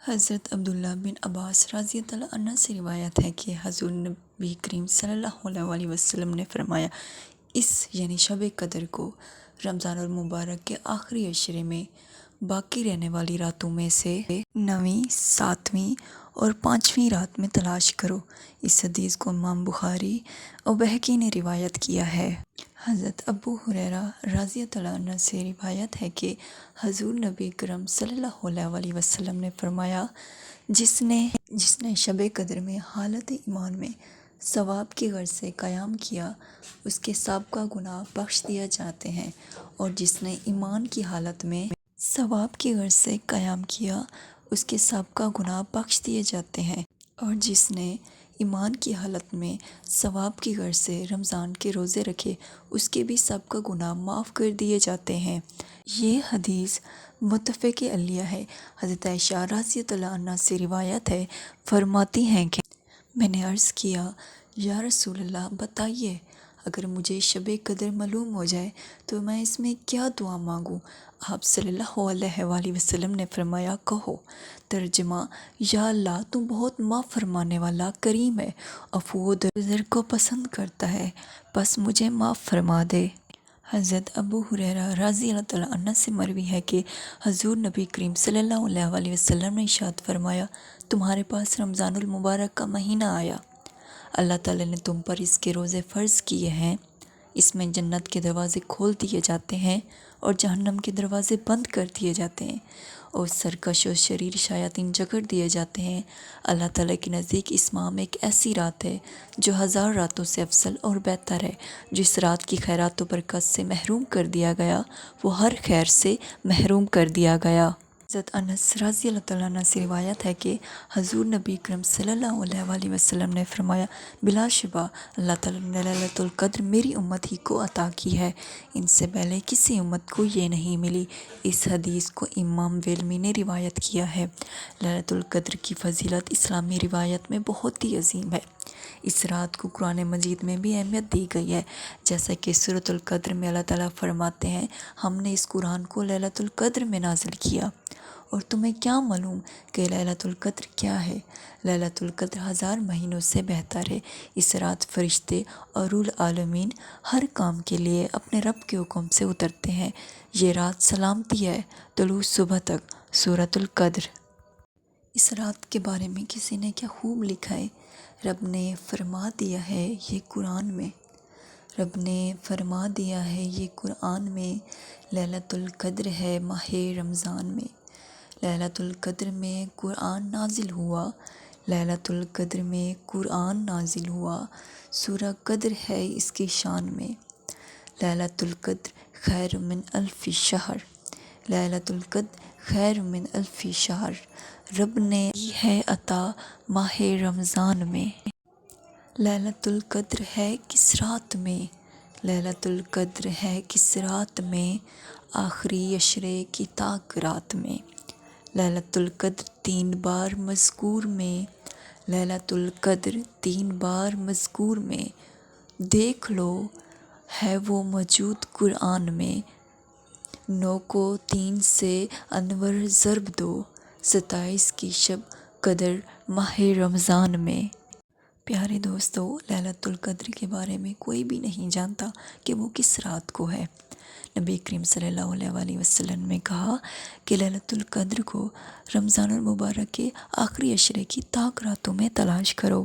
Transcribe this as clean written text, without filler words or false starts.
حضرت عبداللہ بن عباس رضی اللہ عنہ سے روایت ہے کہ حضور نبی کریم صلی اللہ علیہ وسلم نے فرمایا، اس یعنی شب قدر کو رمضان المبارک کے آخری عشرے میں باقی رہنے والی راتوں میں سے 9ویں، 7ویں اور 5ویں رات میں تلاش کرو۔ اس حدیث کو امام بخاری اور بہقی نے روایت کیا ہے۔ حضرت ابو ہریرہ رضی اللہ عنہ سے روایت ہے کہ حضور نبی کرم صلی اللہ علیہ وسلم نے فرمایا، جس نے شب قدر میں حالت ایمان میں ثواب کی غرض سے قیام کیا، اس کے سابقہ گناہ بخش دیے جاتے ہیں، اور جس نے ایمان کی حالت میں ثواب کی غرض سے قیام کیا، اس کے سابقہ گناہ بخش دیے جاتے ہیں، اور جس نے ایمان کی حالت میں ثواب کی غرض سے رمضان کے روزے رکھے، اس کے بھی سابقہ گناہ معاف کر دیے جاتے ہیں۔ یہ حدیث متفق علیہ ہے۔ حضرت عائشہ رضی اللہ عنہ سے روایت ہے، فرماتی ہیں کہ میں نے عرض کیا، یا رسول اللہ بتائیے، اگر مجھے شب قدر معلوم ہو جائے تو میں اس میں کیا دعا مانگوں؟ آپ صلی اللہ علیہ وآلہ وسلم نے فرمایا، کہو، ترجمہ، یا اللہ تو بہت معاف فرمانے والا کریم ہے، عفو و درگزر کو پسند کرتا ہے، بس مجھے معاف فرما دے۔ حضرت ابو ہریرہ رضی اللہ عنہ سے مروی ہے کہ حضور نبی کریم صلی اللہ علیہ وسلم نے ارشاد فرمایا، تمہارے پاس رمضان المبارک کا مہینہ آیا، اللہ تعالیٰ نے تم پر اس کے روزے فرض کیے ہیں، اس میں جنت کے دروازے کھول دیے جاتے ہیں اور جہنم کے دروازے بند کر دیے جاتے ہیں، اور سرکش اور شریر شیاطین جکڑ دیے جاتے ہیں۔ اللہ تعالیٰ کے نزدیک اس ماہ میں ایک ایسی رات ہے جو 1000 راتوں سے افضل اور بہتر ہے۔ جس رات کی خیرات و برکت سے محروم کر دیا گیا، وہ ہر خیر سے محروم کر دیا گیا۔ حضرت انس رضی اللہ عنہ سے روایت ہے کہ حضور نبی کرم صلی اللہ علیہ وسلم نے فرمایا، بلا شبہ اللہ تعالیٰ نے لیلۃ القدر میری امت ہی کو عطا کی ہے، ان سے پہلے کسی امت کو یہ نہیں ملی۔ اس حدیث کو امام ویلمی نے روایت کیا ہے۔ لیلۃ القدر کی فضیلت اسلامی روایت میں بہت ہی عظیم ہے۔ اس رات کو قرآن مجید میں بھی اہمیت دی گئی ہے، جیسا کہ سورۃ القدر میں اللہ تعالیٰ فرماتے ہیں، ہم نے اس قرآن کو لیلۃ القدر میں نازل کیا۔ اور تمہیں کیا معلوم کہ لیلۃ القدر کیا ہے؟ لیلۃ القدر 1000 مہینوں سے بہتر ہے۔ اس رات فرشتے اور روح العالمین ہر کام کے لیے اپنے رب کے حکم سے اترتے ہیں۔ یہ رات سلامتی ہے طلوع صبح تک۔ سورۃ القدر۔ اس رات کے بارے میں کسی نے کیا خوب لکھا ہے، رب نے فرما دیا ہے یہ قرآن میں، رب نے فرما دیا ہے یہ قرآن میں، لیلۃ القدر ہے ماہ رمضان میں، لیلۃ القدر میں قرآن نازل ہوا، لیلۃ القدر میں قرآن نازل ہوا، سورہ قدر ہے اس کی شان میں، لیلۃ القدر خیر من الف شہر، لیلۃ القدر خیر من الف شہر، رب نے کی ہے عطا ماہ رمضان میں۔ لیلۃ القدر ہے کس رات میں؟ لیلۃ القدر ہے کس رات میں؟ آخری عشرے کی طاق رات میں۔ لیلۃ القدر 3 بار مذکور میں، لیلۃ القدر 3 بار مذکور میں، دیکھ لو ہے وہ موجود قرآن میں، 9 کو 3 سے انور ضرب دو، 27 کی شب قدر ماہ رمضان میں۔ پیارے دوستو، لیلۃ القدر کے بارے میں کوئی بھی نہیں جانتا کہ وہ کس رات کو ہے۔ نبی کریم صلی اللہ علیہ وسلم نے کہا کہ لیلۃ القدر کو رمضان المبارک کے آخری عشرے کی طاق راتوں میں تلاش کرو۔